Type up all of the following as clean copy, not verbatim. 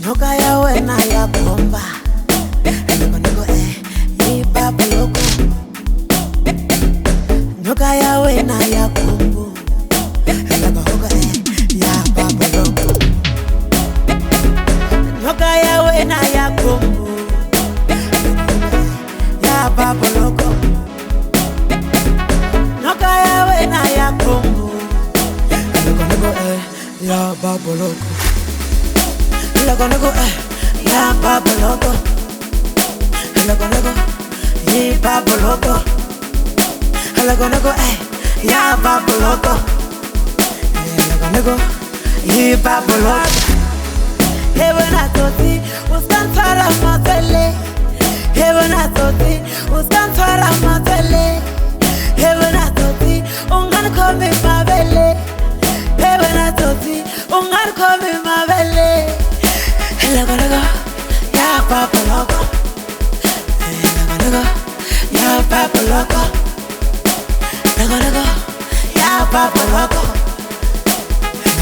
Noka ya wena ya bomba. Niko ni baba loko. Noka ya wena ya bombo. Ya baba loko. Noka ya wena ya bombo. Ya baba loko. Noka ya wena ya bombo. Ya baba loko. Loco, ya papo loco. Loco, ya papo loco. Loco, ya papo loco. Loco, ya papo loco. Hebona toti, uskan fara matele. Hebona toti, uskan fara matele. Hebona toti, ungan komi mabele. Hebona toti, ungan komi mabele. Loco, ya papo loco. Loco, ya papo loco. Loco, ya papo loco.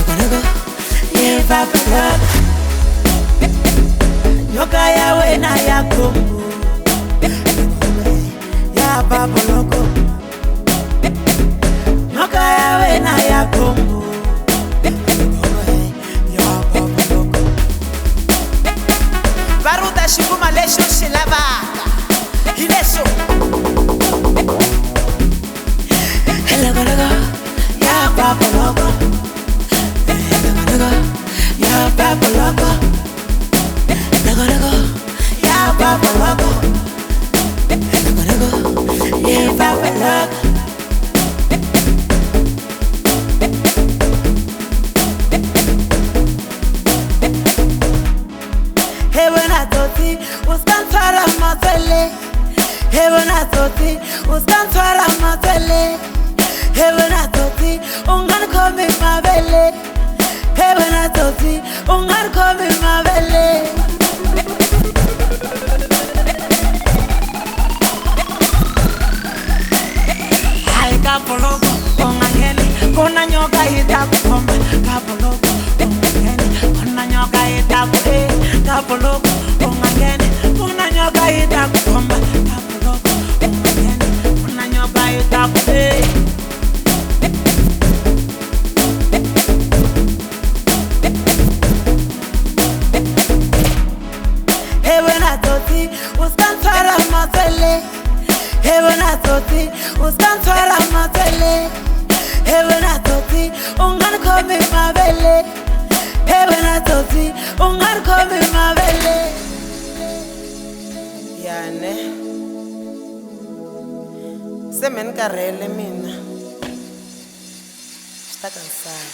Loco, ya papo loco. Noka ya wena ya kombo. Ya papo loco. Noka ya wena ya kombo. Baruta shikuma lesho shilabaka Hilesho Loco, ya papo loco. Loco, ya papo loco. Loco, ya papo loco. Loco, ya papo loco. Hebona toti, uskan fara matele. Hebona toti, uskan fara matele. Hebona toti, ungan komi mabele. Hebona toti, ungan komi mabele. Ay kapologo, ongangeni, kona nyoka ita kukomba. Kapologo, ongangeni, kona nyoka ita kukomba. Kapologo, ongangeni, kona nyoka ita kukomba. Kapologo, ongangeni, kona nyoka ita kukomba. Hebona toti, uskan fara matele. Hebona toti, uskan fara matele. Hebona toti, ungan komi mabele. Hebona toti, ungan komi mabele. Yane Semen karele mina Está cansado